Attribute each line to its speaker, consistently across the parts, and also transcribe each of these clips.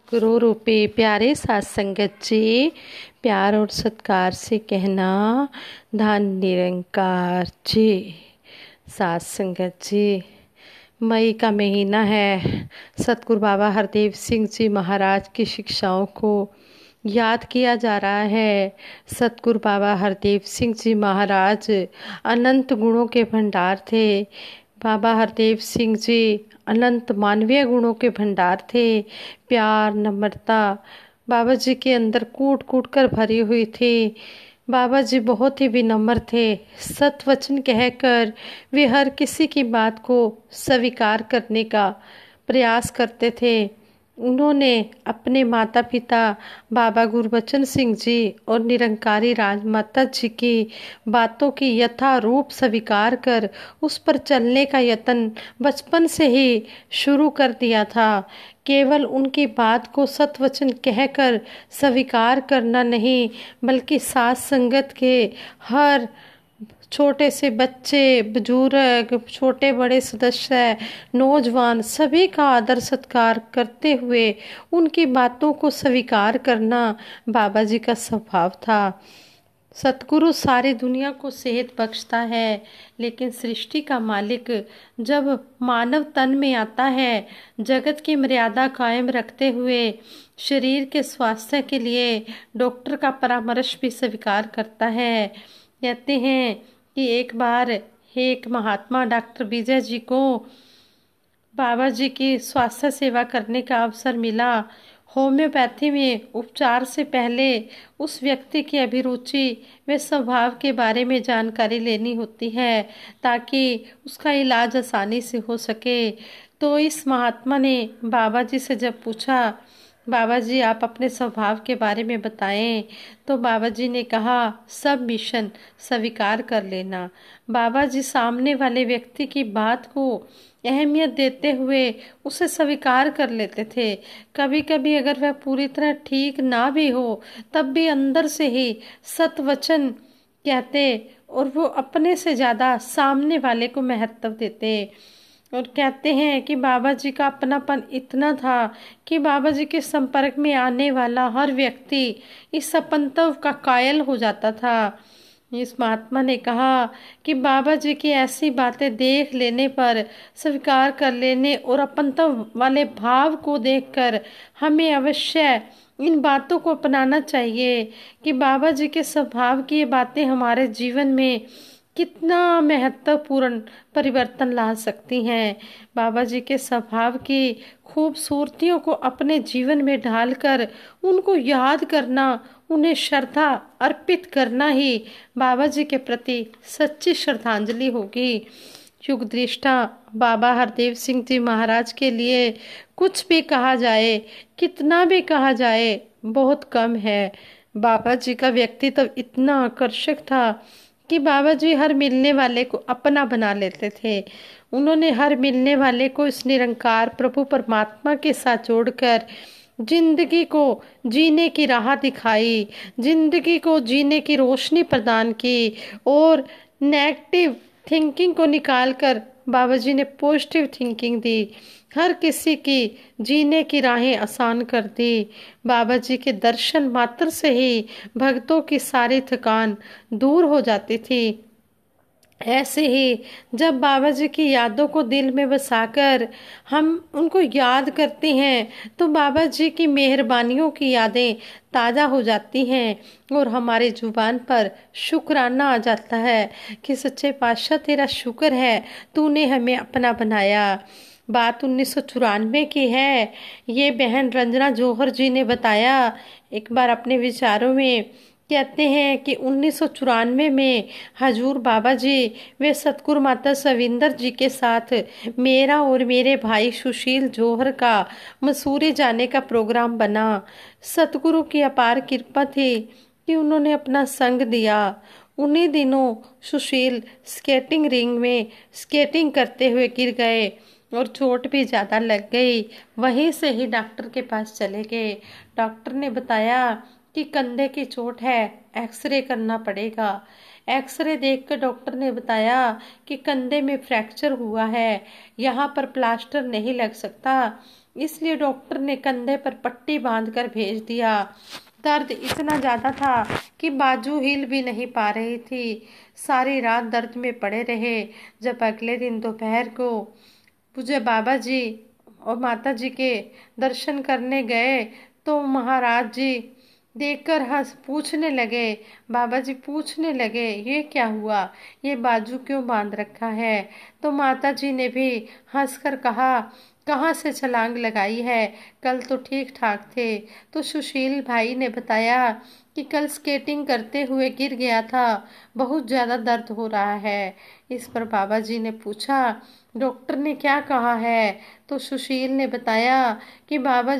Speaker 1: सतगुरु रूपी प्यारे साथ संगत जी, प्यार और सत्कार से कहना धन निरंकार जी। साथ संगत जी, मई का महीना है। सतगुरु बाबा हरदेव सिंह जी महाराज की शिक्षाओं को याद किया जा रहा है। सतगुरु बाबा हरदेव सिंह जी महाराज अनंत गुणों के भंडार थे। बाबा हरदेव सिंह जी अनंत मानवीय गुणों के भंडार थे। प्यार, नम्रता बाबा जी के अंदर कूट कूट कर भरी हुई थी। बाबा जी बहुत ही विनम्र थे। सत वचन कहकर वे हर किसी की बात को स्वीकार करने का प्रयास करते थे। उन्होंने अपने माता पिता बाबा गुरबचन सिंह जी और निरंकारी राजमाता जी की बातों की यथारूप स्वीकार कर उस पर चलने का यत्न बचपन से ही शुरू कर दिया था। केवल उनकी बात को सतवचन कहकर स्वीकार करना नहीं, बल्कि साथ संगत के हर छोटे से बच्चे, बुजुर्ग, छोटे बड़े सदस्य, नौजवान सभी का आदर सत्कार करते हुए उनकी बातों को स्वीकार करना बाबा जी का स्वभाव था। सतगुरु सारी दुनिया को सेहत बख्शता है, लेकिन सृष्टि का मालिक जब मानव तन में आता है, जगत की मर्यादा कायम रखते हुए शरीर के स्वास्थ्य के लिए डॉक्टर का परामर्श भी स्वीकार करता है। कहते हैं कि एक बार एक महात्मा डॉक्टर विजय जी को बाबा जी की स्वास्थ्य सेवा करने का अवसर मिला। होम्योपैथी में उपचार से पहले उस व्यक्ति की अभिरुचि व स्वभाव के बारे में जानकारी लेनी होती है, ताकि उसका इलाज आसानी से हो सके। तो इस महात्मा ने बाबा जी से जब पूछा, बाबा जी आप अपने स्वभाव के बारे में बताएं, तो बाबा जी ने कहा सब मिशन स्वीकार कर लेना। बाबा जी सामने वाले व्यक्ति की बात को अहमियत देते हुए उसे स्वीकार कर लेते थे। कभी कभी अगर वह पूरी तरह ठीक ना भी हो, तब भी अंदर से ही सतवचन कहते और वो अपने से ज़्यादा सामने वाले को महत्व देते। और कहते हैं कि बाबा जी का अपनापन इतना था कि बाबा जी के संपर्क में आने वाला हर व्यक्ति इस अपनत्व का कायल हो जाता था। इस महात्मा ने कहा कि बाबा जी की ऐसी बातें देख लेने पर, स्वीकार कर लेने और अपनत्व वाले भाव को देखकर हमें अवश्य इन बातों को अपनाना चाहिए कि बाबा जी के स्वभाव की ये बातें हमारे जीवन में कितना महत्वपूर्ण परिवर्तन ला सकती हैं। बाबा जी के स्वभाव की खूबसूरतियों को अपने जीवन में ढालकर उनको याद करना, उन्हें श्रद्धा अर्पित करना ही बाबा जी के प्रति सच्ची श्रद्धांजलि होगी। युग दृष्टा बाबा हरदेव सिंह जी महाराज के लिए कुछ भी कहा जाए, कितना भी कहा जाए, बहुत कम है। बाबा जी का व्यक्तित्व इतना आकर्षक था कि बाबा जी हर मिलने वाले को अपना बना लेते थे। उन्होंने हर मिलने वाले को इस निरंकार प्रभु परमात्मा के साथ जोड़कर जिंदगी को जीने की राह दिखाई, जिंदगी को जीने की रोशनी प्रदान की और नेगेटिव थिंकिंग को निकालकर बाबा जी ने पॉजिटिव थिंकिंग दी। हर किसी की जीने की राहें आसान कर दी। बाबा जी के दर्शन मात्र से ही भक्तों की सारी थकान दूर हो जाती थी। ऐसे ही जब बाबा जी की यादों को दिल में बसाकर हम उनको याद करते हैं, तो बाबा जी की मेहरबानियों की यादें ताज़ा हो जाती हैं और हमारी जुबान पर शुक्राना आ जाता है कि सच्चे पातशाह तेरा शुक्र है, तूने हमें अपना बनाया। बात 1994 की है। ये बहन रंजना जौहर जी ने बताया एक बार अपने विचारों में। कहते हैं कि 1994 में हजूर बाबा जी वे सतगुरु माता सविंदर जी के साथ मेरा और मेरे भाई सुशील जौहर का मसूरी जाने का प्रोग्राम बना। सतगुरु की अपार कृपा थी कि उन्होंने अपना संग दिया। उन्हीं दिनों सुशील स्केटिंग रिंग में स्केटिंग करते हुए गिर गए और चोट भी ज़्यादा लग गई। वहीं से ही डॉक्टर के पास चले गए। डॉक्टर ने बताया कि कंधे की चोट है, एक्सरे करना पड़ेगा। एक्सरे देखकर डॉक्टर ने बताया कि कंधे में फ्रैक्चर हुआ है, यहाँ पर प्लास्टर नहीं लग सकता। इसलिए डॉक्टर ने कंधे पर पट्टी बांधकर भेज दिया। दर्द इतना ज्यादा था कि बाजू हिल भी नहीं पा रही थी। सारी रात दर्द में पड़े रहे। जब अगले दिन दोपहर को पूज्य बाबा जी और माता जी के दर्शन करने गए तो महाराज जी देखकर हंस पूछने लगे, बाबा जी पूछने लगे, ये क्या हुआ, ये बाजू क्यों बांध रखा है। तो माता जी ने भी हंसकर कहा, कहाँ से छलांग लगाई है, कल तो ठीक ठाक थे। तो सुशील भाई ने बताया कि कल स्केटिंग करते हुए गिर गया था, बहुत ज्यादा दर्द हो रहा है। इस पर बाबा जी ने पूछा, डॉक्टर ने क्या कहा है। तो सुशील ने बताया कि बाबा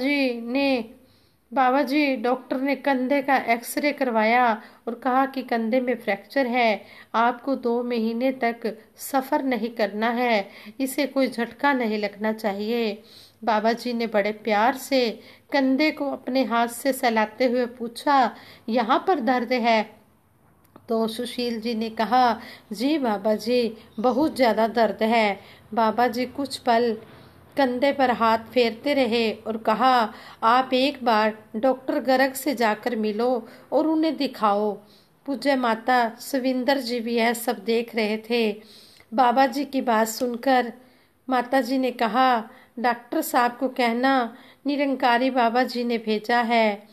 Speaker 1: जी डॉक्टर ने कंधे का एक्सरे करवाया और कहा कि कंधे में फ्रैक्चर है, आपको 2 महीने तक सफर नहीं करना है, इसे कोई झटका नहीं लगना चाहिए। बाबा जी ने बड़े प्यार से कंधे को अपने हाथ से सहलाते हुए पूछा, यहाँ पर दर्द है। तो सुशील जी ने कहा, जी बाबा जी बहुत ज्यादा दर्द है। बाबा जी कुछ पल कंधे पर हाथ फेरते रहे और कहा, आप एक बार डॉक्टर गर्ग से जाकर मिलो और उन्हें दिखाओ। पूज्य माता सविंदर जी भी यह सब देख रहे थे। बाबा जी की बात सुनकर माता जी ने कहा, डॉक्टर साहब को कहना निरंकारी बाबा जी ने भेजा है।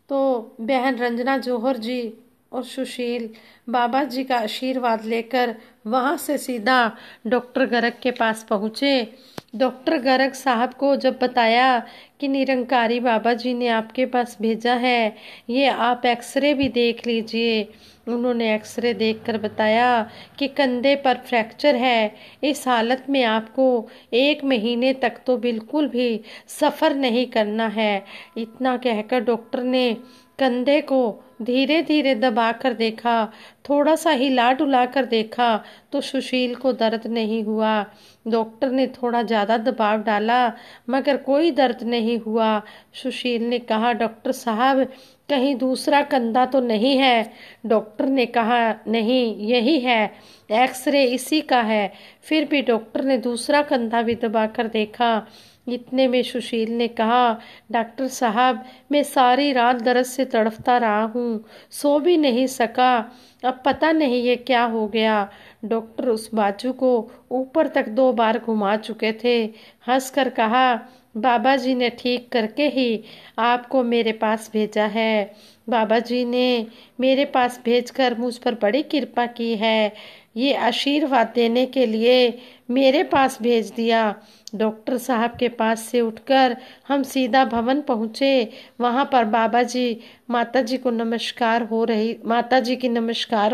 Speaker 1: तो बहन रंजना जौहर जी और सुशील बाबा जी का आशीर्वाद लेकर वहां से सीधा डॉक्टर गर्ग के पास पहुंचे। डॉक्टर गर्ग साहब को जब बताया कि निरंकारी बाबा जी ने आपके पास भेजा है, ये आप एक्सरे भी देख लीजिए। उन्होंने एक्सरे देखकर बताया कि कंधे पर फ्रैक्चर है। इस हालत में आपको 1 महीने तक तो बिल्कुल भी सफर नहीं करना है। इतना कहकर डॉक्टर ने कंधे को धीरे धीरे दबाकर देखा, थोड़ा सा हिला डुला कर देखा तो सुशील को दर्द नहीं हुआ। डॉक्टर ने थोड़ा ज्यादा दबाव डाला मगर कोई दर्द नहीं हुआ। सुशील ने कहा, डॉक्टर साहब कहीं दूसरा कंधा तो नहीं है। डॉक्टर ने कहा, नहीं यही है, एक्सरे इसी का है। फिर भी डॉक्टर ने दूसरा कंधा भी दबाकर देखा। इतने में सुशील ने कहा, डॉक्टर साहब मैं सारी रात दर्द से तड़फता रहा हूँ, सो भी नहीं सका, अब पता नहीं ये क्या हो गया। डॉक्टर उस बाजू को ऊपर तक 2 बार घुमा चुके थे। हंसकर कहा, बाबा जी ने ठीक करके ही आपको मेरे पास भेजा है। बाबा जी ने मेरे पास भेजकर मुझ पर बड़ी कृपा की है, ये आशीर्वाद देने के लिए मेरे पास भेज दिया। डॉक्टर साहब के पास से उठकर हम सीधा भवन पहुंचे। वहां पर बाबा जी माता जी की नमस्कार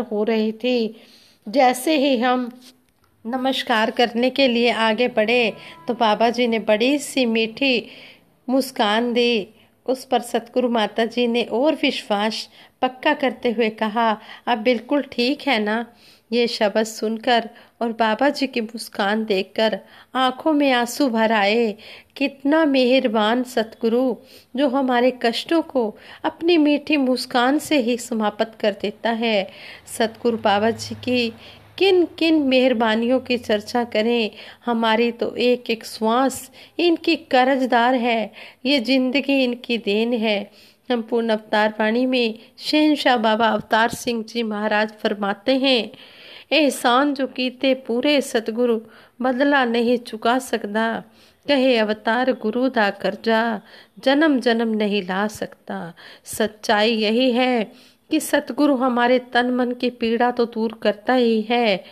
Speaker 1: हो रही थी। जैसे ही हम नमस्कार करने के लिए आगे बढ़े तो बाबा जी ने बड़ी सी मीठी मुस्कान दी। उस पर सतगुरु माता जी ने और विश्वास पक्का करते हुए कहा, अब बिल्कुल ठीक है ना। ये शब्द सुनकर और बाबा जी की मुस्कान देखकर आंखों में आंसू भर आए। कितना मेहरबान सतगुरु जो हमारे कष्टों को अपनी मीठी मुस्कान से ही समाप्त कर देता है। सतगुरु बाबा जी की किन किन मेहरबानियों की चर्चा करें, हमारी तो एक एक श्वास इनकी कर्जदार है, ये जिंदगी इनकी देन है। संपूर्ण अवतार वाणी में शहंशाह बाबा अवतार सिंह जी महाराज फरमाते हैं, एहसान जो कीते पूरे सतगुरु बदला नहीं चुका सकता, कहे अवतार गुरु दा कर्जा जन्म जन्म नहीं ला सकता। सच्चाई यही है कि सतगुरु हमारे तन मन की पीड़ा तो दूर करता ही है,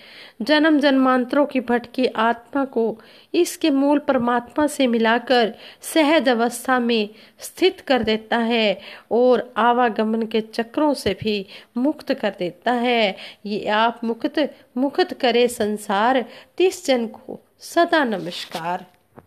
Speaker 1: जन्म जन्मांतरों की भटकी आत्मा को इसके मूल परमात्मा से मिलाकर सहज अवस्था में स्थित कर देता है और आवागमन के चक्रों से भी मुक्त कर देता है। ये आप मुक्त करे संसार, 30 जन को सदा नमस्कार।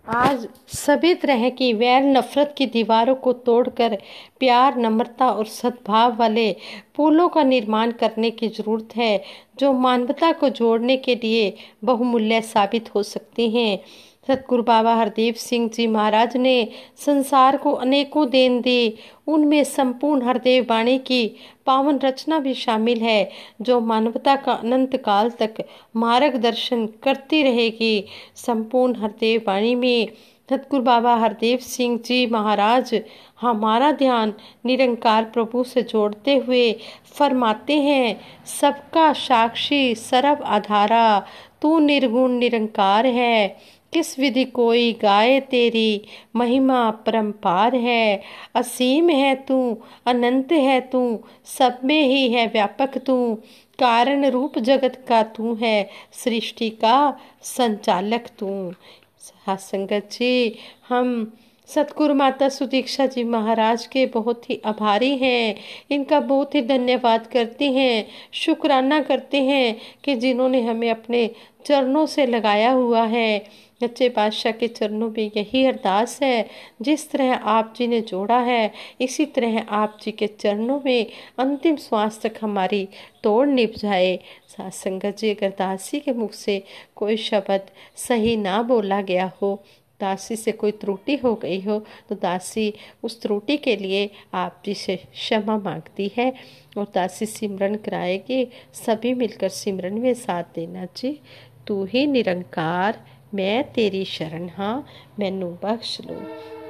Speaker 1: आज सभी तरह की वैर नफरत की दीवारों को तोड़कर प्यार, नम्रता और सद्भाव वाले पुलों का निर्माण करने की जरूरत है, जो मानवता को जोड़ने के लिए बहुमूल्य साबित हो सकती हैं। सतगुरु बाबा हरदेव सिंह जी महाराज ने संसार को अनेकों देन दी, उनमें संपूर्ण हरदेव वाणी की पावन रचना भी शामिल है, जो मानवता का अनंत काल तक मार्गदर्शन करती रहेगी। संपूर्ण हरदेव वाणी में सतगुरु बाबा हरदेव सिंह जी महाराज हमारा ध्यान निरंकार प्रभु से जोड़ते हुए फरमाते हैं, सबका साक्षी सर्व आधारा, तू निर्गुण निरंकार है। किस विधि कोई गाए तेरी महिमा परम्पार है। असीम है तू, अनंत है तू, सब में ही है व्यापक तू। कारण रूप जगत का तू है, सृष्टि का संचालक तू। साथ संगत जी, हम सतगुरु माता सुदीक्षा जी महाराज के बहुत ही आभारी हैं। इनका बहुत ही धन्यवाद करते हैं, शुक्राना करते हैं कि जिन्होंने हमें अपने चरणों से लगाया हुआ है। सच्चे बादशाह के चरणों में यही अरदास है, जिस तरह आप जी ने जोड़ा है इसी तरह आप जी के चरणों में अंतिम श्वास तक हमारी तोड़ निभ जाए। साथ संगत जी, अगर दासी के मुख से कोई शब्द सही ना बोला गया हो, दासी से कोई त्रुटि हो गई हो, तो दासी उस त्रुटि के लिए आप जी से क्षमा मांगती है और दासी सिमरन कराएगी। सभी मिलकर सिमरन में साथ देना जी। तू ही निरंकार मैं तेरी शरण हाँ, मैनू बख्श लो।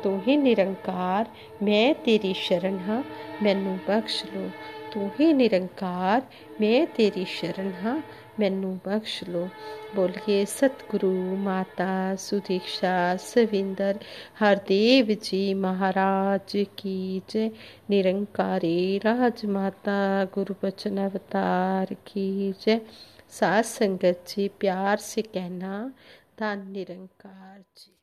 Speaker 1: तू ही निरंकार मैं तेरी शरण हाँ, मैनू बख्श लो। तू ही निरंकार मैं तेरी शरण हाँ, मैनू बख्श लो। बोलिए सतगुरु माता सुदीक्षा सविंदर हरदेव जी महाराज की जय। निरंकारी राजमाता गुरु बचन अवतार की जय। साथ संगत जी, प्यार से कहना, धन निरंकार जी।